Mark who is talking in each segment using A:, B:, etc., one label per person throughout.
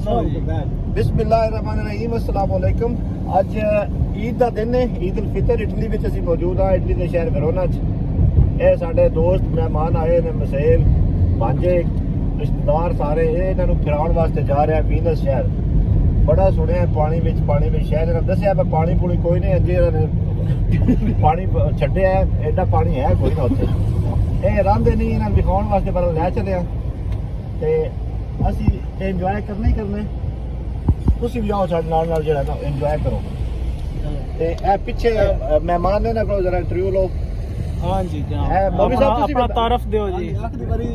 A: बिस्मिल्लाहिर्रहमानिर्रहीम अस्सलाम वालेकुम। अज ईद का दिन है, ईद उल फितर। इटली में असीं मौजूद हाँ, इटली के शहर वेरोना च। ये साडे दोस्त मेहमान आए ने, मसेल भांजे रिश्तेदार सारे। ये इन्हों फिराउण वास्ते जा रहे हैं वीनस शहर। बड़ा सुनिया पानी में शहर इन्होंने दसिया मैं पानी पूनी कोई नहीं अंजी पानी छड्डिया है, एडा पानी है कोई ना उत्थे। ये रहांदे नहीं, इन्होंने दिखाउण वास्ते पर लै चले ते असी इंजॉय करना ही करना। तुसीं भी आओ साडे नाल जिहड़ा ना इंजॉय करो। ते ए पिछे मेहमान ने ना कोई जरा इंटरव्यू लो।
B: हां जी जनाब,
A: मौलवी साहब तुसीं
B: अपना तारफ दियो जी।
C: आखिरी बारी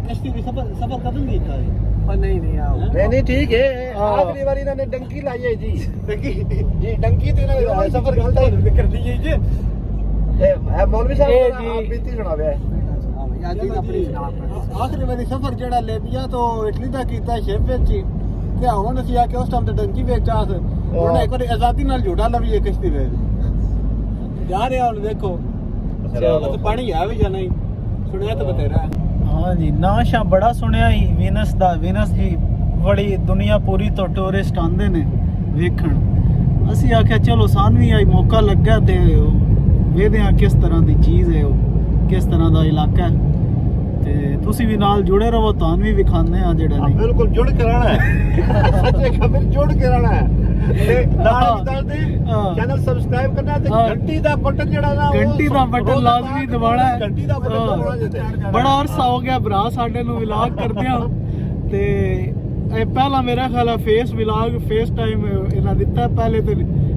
C: कश्ती भी सफर कदम कीता है? नहीं आओ
A: नहीं ठीक है। आखिरी बारी इन्होंने डंकी लाई है जी, डंकी जी, डंकी ते ना सफर करता ही कर दी जी। मौलवी साहब आप बीती सुनावे
C: आखिरी बारी सफर जेड़ा लेबिया तो इटली दा कीता शिप विच ही ते हुण असीं आके उस टाइम ते डंकी विच आस हुण एक बारी आजादी नाल झूठा लवीए कश्ती विच जा रहे हुण देखो चलो पानी है भी या नहीं सुनिया तो बतेरा है।
B: हाँ जी, नाशा बड़ा सुनिया ही विनस दा। विनस जी बड़ी दुनिया पूरी तो टूरिस्ट आंदे ने वेखण। असीं आख्या चलो सानू भी आई मौका लग्या ते वेखदे हां किस तरह दी चीज़ है, किस तरह दा इलाका है। ते तुसीं भी नाल जुड़े रहो, तान भी विखाने आ जेड़ा नहीं।
A: बिल्कुल जुड़ के रहना है, सच्चे खबर जुड़ के रहना है। ते नाल दस दे चैनल सब्सक्राइब करना ते घंटी दा बटन जेड़ा ना
B: घंटी दा बटन लाजमी दबाना है।
A: घंटी दा बटन दबाना जेते
B: बड़ा अरसा हो गया भरा साडे नु व्लॉग करदियां ते पहला मेरा ख्याल है फेस व्लॉग फेस टाइम इना दिता पहले तो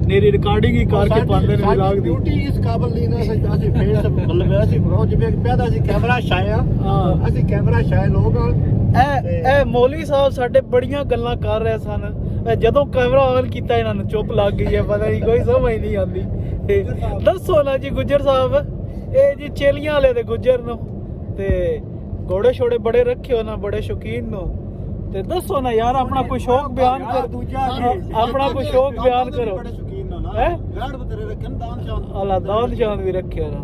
B: मेरी रिकॉर्डिंग ही करके पांदे ने व्लॉग दी।
A: ब्यूटी इस काबिल नहीं ना असि फेस मतलब असि जिवें पैदा असि कैमरा शाय हां, असि कैमरा शाय लोग हां।
B: ए मौलवी साहब साडे बड़ियां गल्लां कर रहे सन, ਜਦੋਂ ਕੈਮਰਾ ਆਨ ਕੀਤਾ ਇਹਨਾਂ ਨੂੰ ਚੁੱਪ ਲੱਗ ਗਈ ਹੈ, ਪਤਾ ਨਹੀਂ ਕੋਈ ਸਮਝ ਨਹੀਂ ਆਉਂਦੀ। ਦੱਸੋ ਨਾ ਜੀ ਗੁੱਜਰ ਸਾਹਿਬ, ਇਹ ਜੀ ਚੇਲੀਆਂ ਵਾਲੇ ਦੇ ਗੁੱਜਰ ਨੂੰ ਤੇ ਘੋੜੇ ਛੋੜੇ ਬੜੇ ਰੱਖੇ ਹੋ ਨਾ, ਬੜੇ ਸ਼ੌਕੀਨ ਨੂੰ। ਤੇ ਦੱਸੋ ਨਾ ਯਾਰ ਆਪਣਾ ਕੋਈ ਸ਼ੌਕ ਬਿਆਨ ਕਰ, ਆਪਣਾ ਕੋਈ ਸ਼ੌਕ ਬਿਆਨ ਕਰੋ। ਹੈ ਗਾੜ ਬਤਰੇ ਰੱਖਣ ਦਾਨ ਸ਼ਾਨ ਅੱਲਾ ਦਾਨ ਸ਼ਾਨ ਵੀ ਰੱਖਿਆ ਨਾ।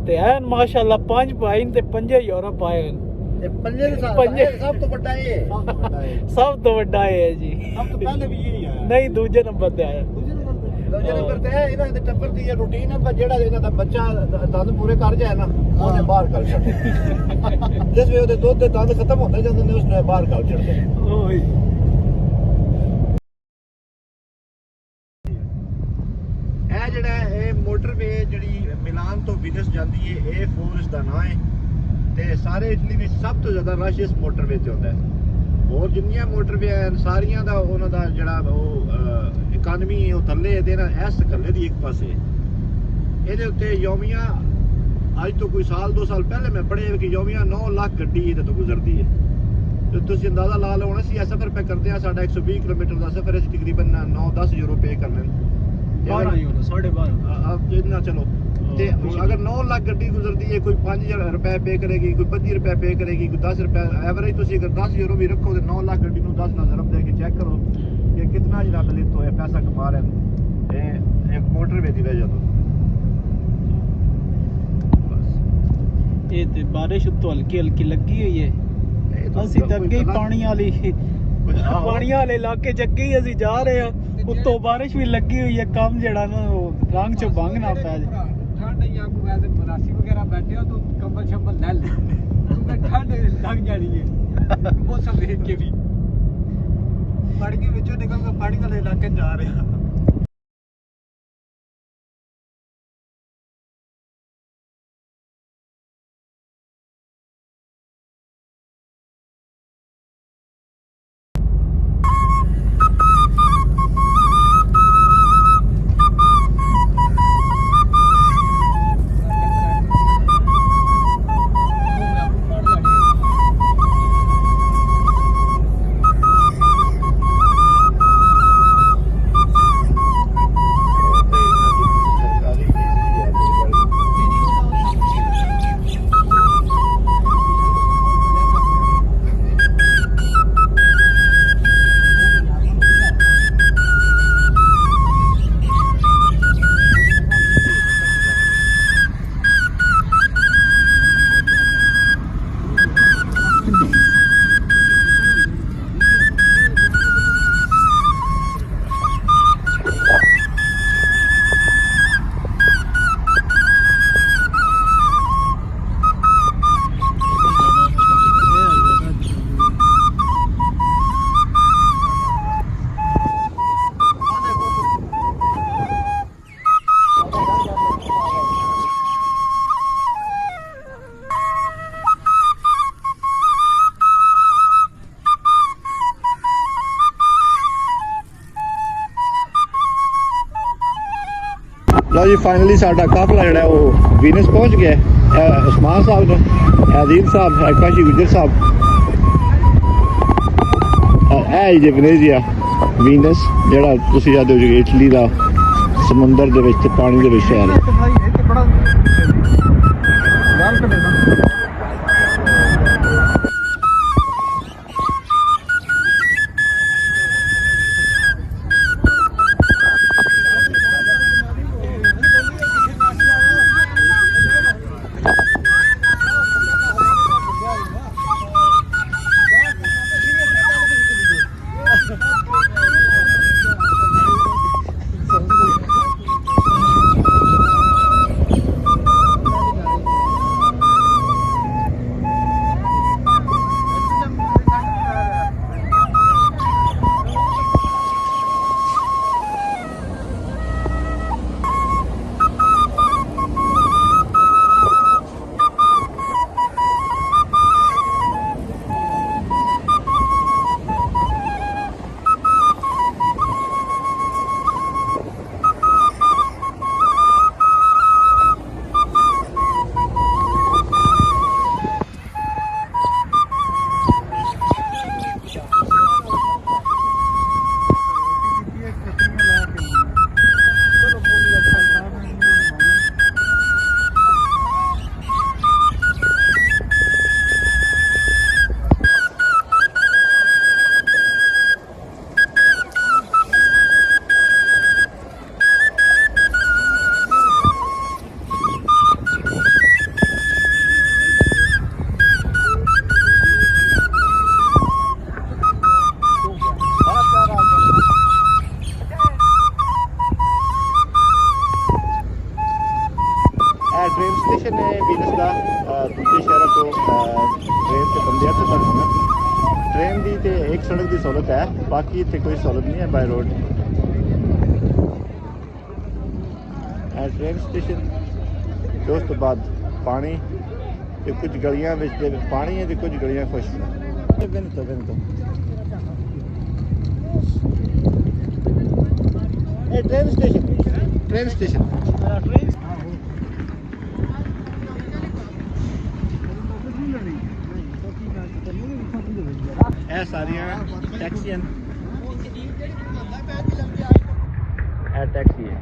B: ਤੇ ਐਨ ਮਾਸ਼ਾਅੱਲਾ 5 ਭਾਈ ਤੇ 5 ਯੂਰਪ ਆਏ ਨੇ।
A: पंजे सਭ ਤੋਂ ਵੱਡਾ ਇਹ
B: ਸਭ ਤੋਂ ਵੱਡਾ ਇਹ ਹੈ ਜੀ।
C: ਸਭ ਤੋਂ ਪਹਿਲੇ ਵੀ ਇਹ ਆਇਆ
B: ਨਹੀਂ ਦੂਜੇ ਨੰਬਰ ਤੇ ਆਇਆ।
A: ਦੂਜੇ ਨੰਬਰ ਤੇ ਹੈ ਇਹਨਾਂ ਦੇ ਟੱਬਰ ਦੀ ਇਹ ਰੂਟੀਨ ਹੈ। ਜਿਹੜਾ ਇਹਨਾਂ ਦਾ ਬੱਚਾ ਦੰਦ ਪੂਰੇ ਕਰ ਜਾਏ ਨਾ ਉਹਨੇ ਬਾਹਰ ਕੱਢ ਛੱਡੇ। ਜਿਸ ਵੇ ਉਹਦੇ ਦੁੱਧ ਦੇ ਦੰਦ ਖਤਮ ਹੁੰਦੇ ਜਾਂਦੇ ਨੇ ਉਸਨੇ ਬਾਹਰ ਕੱਢ ਛੱਡਦੇ।
B: ਓਏ
A: ਇਹ ਜਿਹੜਾ ਇਹ ਮੋਟਰਵੇ ਜਿਹੜੀ ਮਿਲਾਨ ਤੋਂ ਵਿਨਸ ਜਾਂਦੀ ਹੈ, ਇਹ ਫੋਰਸ ਦਾ ਨਾਂ ਹੈ। ਤੇ ਸਾਰੇ ਇਟਲੀ ਵਿੱਚ ਸਭ ਤੋਂ ਜ਼ਿਆਦਾ ਰਸ਼ ਇਸ ਮੋਟਰਵੇ ਤੇ ਹੁੰਦਾ ਹੈ। ਹੋਰ ਜਿੰਨੀਆਂ ਮੋਟਰਵੇ ਹਨ ਸਾਰੀਆਂ ਦਾ ਉਹਨਾਂ ਦਾ ਜਿਹੜਾ ਉਹ ਇਕਾਨਮੀ ਉਹ ਥੱਲੇ ਇਹਦੇ ਨਾਲ ਇਸ ਥੱਲੇ ਦੀ ਇੱਕ ਪਾਸੇ ਇਹਦੇ ਉੱਤੇ ਯੋਮੀਆਂ ਅੱਜ ਤੋਂ ਕੋਈ ਸਾਲ 2 ਸਾਲ ਪਹਿਲੇ ਮੈਂ ਪੜ੍ਹਿਆ ਕਿ ਯੋਮੀਆਂ 9 ਲੱਖ ਗੱਡੀ ਇਹਦੇ ਤੋਂ ਗੁਜ਼ਰਦੀ ਹੈ। ਤੇ ਤੁਸੀਂ ਅੰਦਾਜ਼ਾ ਲਾ ਲਓ ਹੁਣ ਅਸੀਂ ਇਹ ਸਫ਼ਰ ਪੇ ਕਰਦੇ ਹਾਂ, ਸਾਡਾ 120 ਕਿਲੋਮੀਟਰ ਦਾ ਸਫ਼ਰ ਹੈ, ਤਕਰੀਬਨ 9-10 ਯੂਰੋ ਪੇ ਕਰਨੇ
B: 12 ਯੂਰੋ 12.5
A: ਜਿੰਨਾ ਚਲੋ। ਤੇ ਅਗਰ 9 ਲੱਖ ਗੱਡੀ ਗੁਜ਼ਰਦੀ ਹੈ, ਕੋਈ 5000 ਰੁਪਏ ਪੇ ਕਰੇਗੀ, ਕੋਈ 25 ਰੁਪਏ ਪੇ ਕਰੇਗੀ, ਕੋਈ 10 ਰੁਪਏ ਐਵਰੇਜ। ਤੁਸੀਂ ਅਗਰ 10 ਯੂਰੋ ਵੀ ਰੱਖੋ ਤੇ 9 ਲੱਖ ਗੱਡੀ ਨੂੰ 10 ਨਾਲ ਜ਼ਰਬ ਦੇ ਕੇ ਚੈੱਕ ਕਰੋ ਕਿ ਕਿੰਨਾ ਜਿਹੜਾ ਮਿਲਿਤ ਹੋਇਆ ਪੈਸਾ ਕਮਾ ਰਹੇ ਨੇ ਇਹ ਇੱਕ ਮੋਟਰਵੇ ਦੀ ਵਜ੍ਹਾ ਤੋਂ। ਬਸ
B: ਇਹ ਤੇ ਬਾਰਿਸ਼ ਉੱਤੋਂ ਹਲਕੀ ਹਲਕੀ ਲੱਗੀ ਹੋਈ ਹੈ। ਅਸੀਂ ਤਾਂ ਅੱਗੇ ਪਾਣੀ ਵਾਲੇ ਇਲਾਕੇ ਚ ਅੱਗੇ ਹੀ ਅਸੀਂ ਜਾ ਰਹੇ ਹਾਂ, ਉੱਤੋਂ ਬਾਰਿਸ਼ ਵੀ ਲੱਗੀ ਹੋਈ ਹੈ। ਕੰਮ ਜਿਹੜਾ ਨਾ ਉਹ ਰੰਗ ਚ ਭੰਗ ਨਾ ਪੈ ਜਾਏ।
C: ठंड या को वैसे मरासी वगैरह बैठे हो तो कंबल शंबल ले ले, तुम्हें ठंड लग जानी है मौसम देख के भी। पानी के विचों निकल के पानी वाले इलाके जा रहे हैं।
A: लो जी फाइनली साडा काफला जिहड़ा वो वीनस पहुंच गया है। उस्मान साहब ने, आदिल साहब, काशी गुजर साहब, है जी वनेजिया वीनस जिहड़ा तुसीं जादे हो इटली दा समुंदर दे विच पानी दे विच शहर है। ट्रेन स्टेशन है वीनस का दूसरे शहरों को ट्रेन से बंदे तक होना ट्रेन की तो एक सड़क की सहूलत है, बाकी इतने कोई सहूलत नहीं है बाय रोड। ट्रेन स्टेशन तो उस तो बाद पानी तो कुछ गलियां पानी है तो कुछ गलियां खुश्क ट्रेन स्टेशन ट्रेन स्टेशन ਇਹ ਸਾਰੀਆਂ ਟੈਕਸੀਆਂ ਇਹ ਟੈਕਸੀ ਹੈ।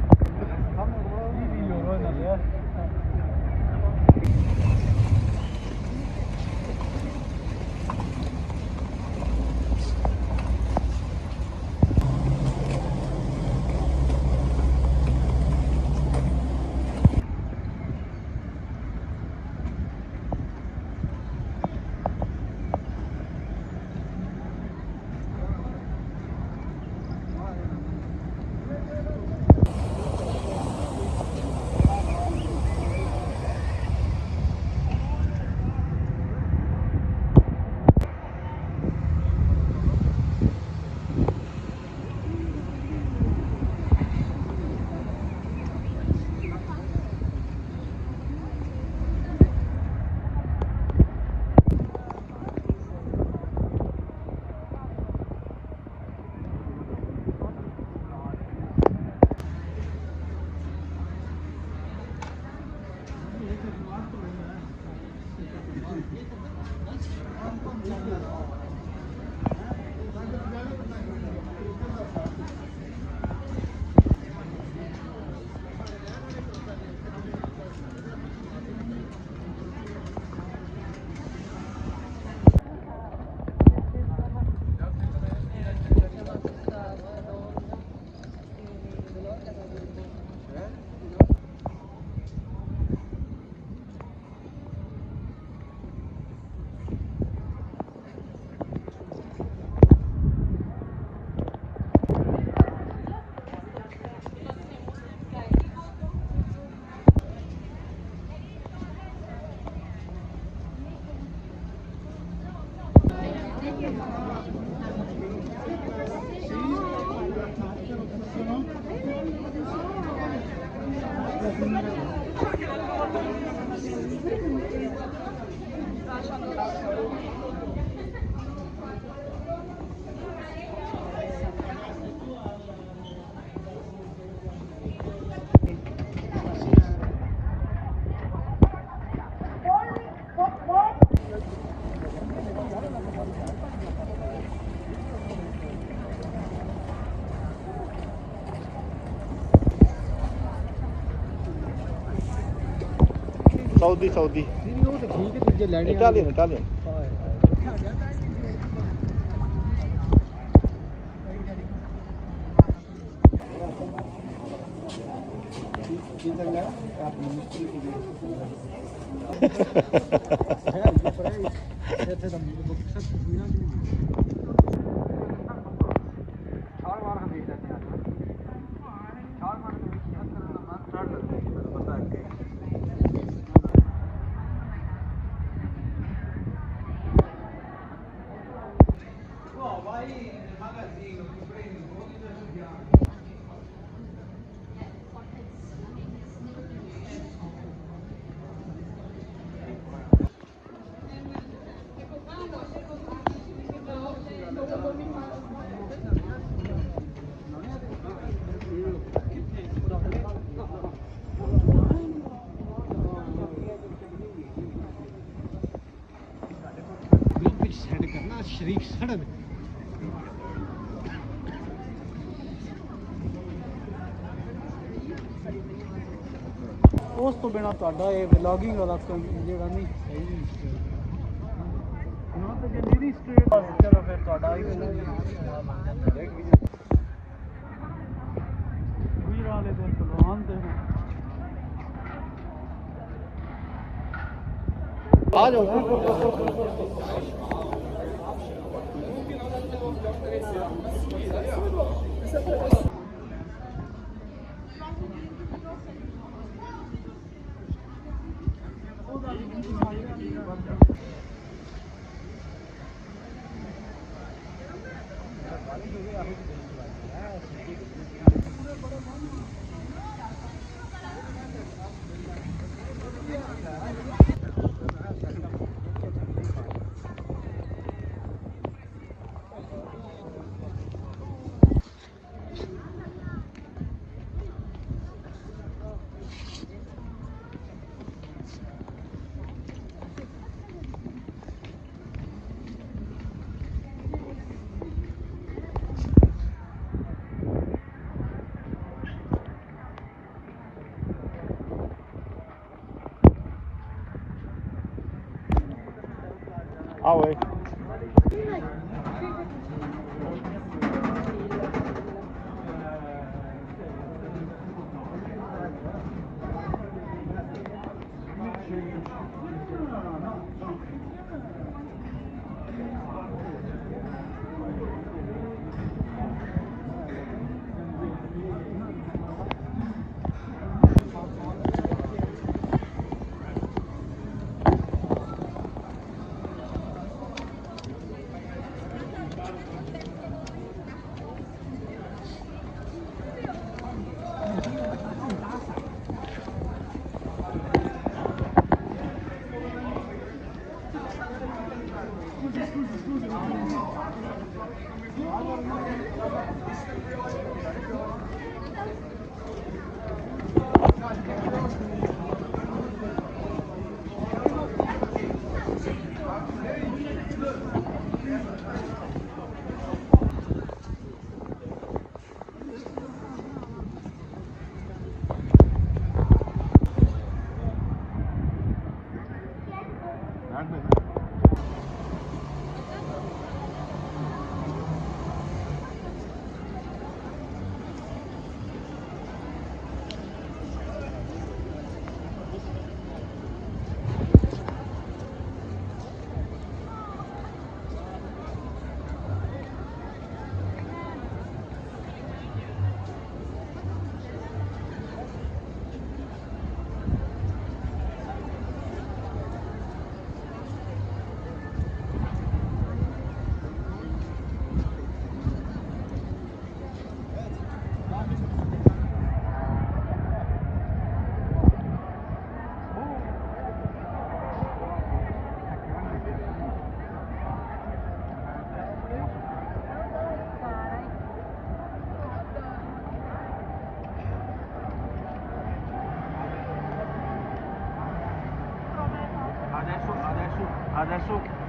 A: सऊदी सऊदी
C: नहीं वो तो ठीक है तुझे लेने
A: इटालियन इटालियन
C: शरीक सड़न ਉਸ ਤੋਂ ਬਿਨਾ ਤੁਹਾਡਾ ਇਹ ਵਲੌਗਿੰਗ ਵਾਲਾ ਕੰਮ ਜਿਹੜਾ ਨਹੀਂ ਸਹੀ ਨਾ ਤਾਂ ਜੇ ਮੇਰੀ ਸਟ੍ਰੀਟ ਚਲੋ ਫਿਰ ਤੁਹਾਡਾ ਹੀ ਵੀਰ ਵਾਲੇ ਦੇ ਪਹਿਲਵਾਨ ਤੇ
A: आ जाओ आओ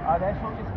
C: adesso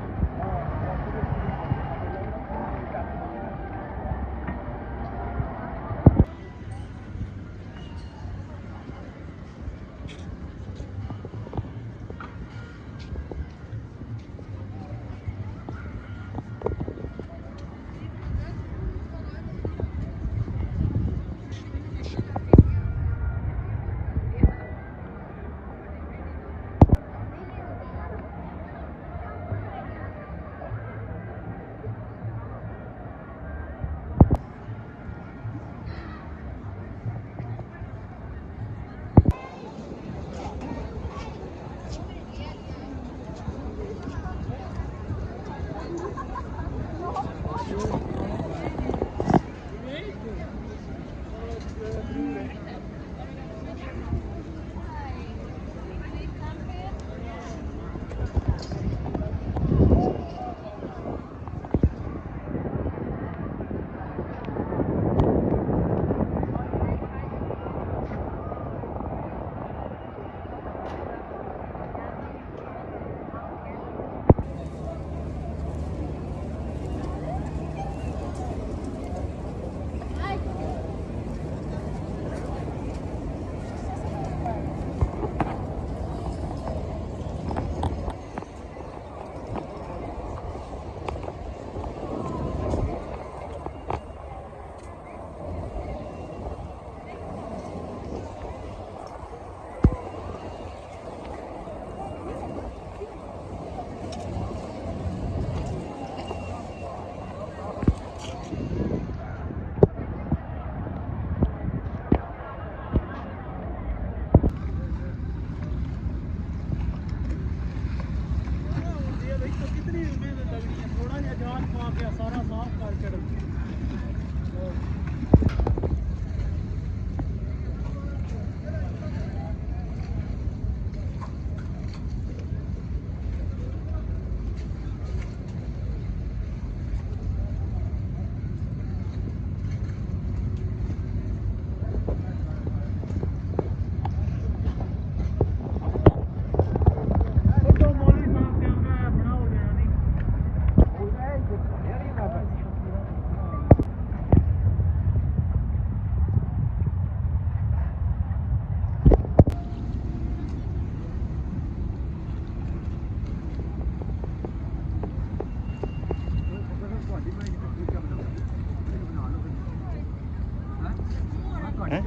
A: ਹੈਂ?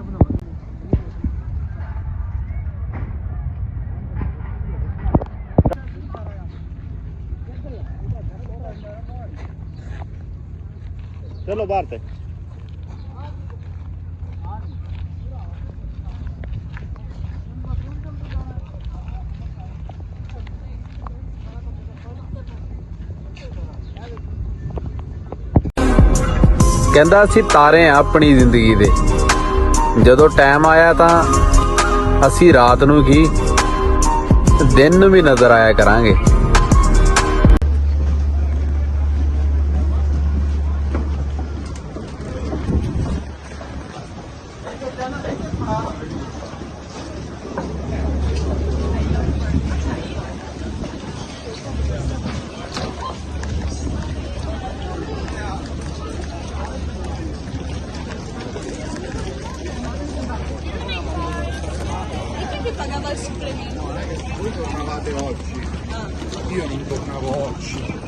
A: ਚਲੋ ਬਾਹਰ ਤੇ
D: ਕਹਿੰਦਾ ਅਸੀਂ ਤਾਰੇ ਆ ਆਪਣੀ ਜ਼ਿੰਦਗੀ ਦੇ, ਜਦੋਂ ਟਾਈਮ ਆਇਆ ਤਾਂ ਅਸੀਂ ਰਾਤ ਨੂੰ ਕੀ ਦਿਨ ਨੂੰ ਵੀ ਨਜ਼ਰ ਆਇਆ ਕਰਾਂਗੇ।
E: Pagavasi premium.
F: Voi tornavate oggi? Io non tornavo oggi.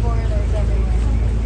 E: Foreigners everywhere.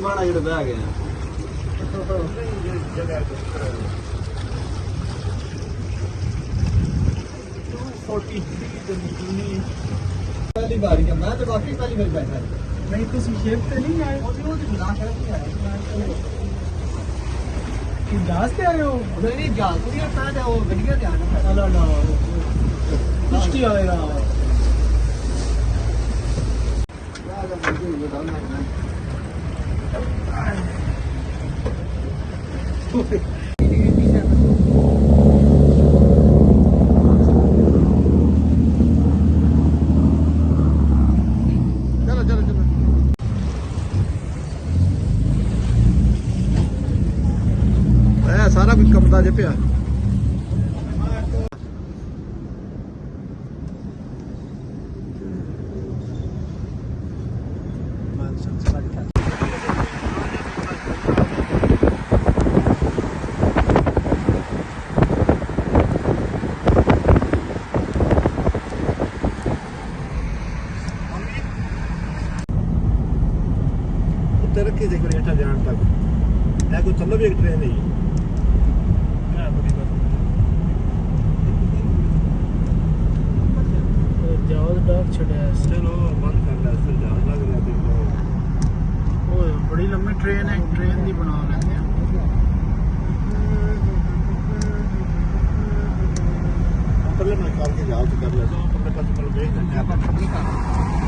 C: ਬੇਈਮਾਨ ਜਿਹੜੇ ਬਹਿ ਗਏ ਪਹਿਲੀ ਵਾਰੀ ਮੈਂ ਤਾਂ ਵਾਕਈ ਪਹਿਲੀ ਵਾਰ ਬੈਠਾ
B: ਨਹੀਂ ਤੁਸੀਂ ਸ਼ੇਪ ਤੇ ਨਹੀਂ ਆਏ
C: ਉਹਦੀ ਬੁਲਾ ਕੇ ਆਇਆ
B: ਕਿ ਜਹਾਜ਼ ਤੇ ਆਏ ਹੋ
C: ਨਹੀਂ ਜਾ ਕੁੜੀਆਂ ਤਾਂ ਉਹ ਗੱਡੀਆਂ ਤੇ ਆਣਾ
B: ਅਲਾ ਨਾ ਕੁਸ਼ਤੀ ਆਏਗਾ
C: ਸਾਰਾ ਕੁਝ ਕੰਮਦਾ ਜੇ ਪਿਆ
A: ਉੱਤੇ ਰੱਖੀ ਸੀ ਕੋਈ ਅੱਛਾ ਜਾਣ ਤੱਕ ਇਹ ਕੋਈ ਚੱਲੋ ਵੀ ਇੱਕ ਟ੍ਰੇਨ ਨਹੀਂ
B: ਜਹਾਜ਼ ਡਾਕ ਛੜਿਆ
A: ਚਲੋ ਬੰਦ ਕਰ ਲੈ ਅਸਲ ਜਹਾਜ਼ ਲੱਗ ਰਿਹਾ ਦੇਖੋ
B: ਓਏ ਬੜੀ ਲੰਮੀ ਟ੍ਰੇਨ ਹੈ ਟ੍ਰੇਨ ਦੀ ਬਣਾ ਲੈਂਦੇ ਆ
A: ਪਹਿਲੇ ਮੈਂ ਕਰਕੇ ਜਹਾਜ਼ ਕਰ ਲਿਆ ਤਾਂ ਆਪਣੇ ਪਾਸ ਕੋਲ ਵੇਖ ਲੈਂਦੇ ਆਪਾਂ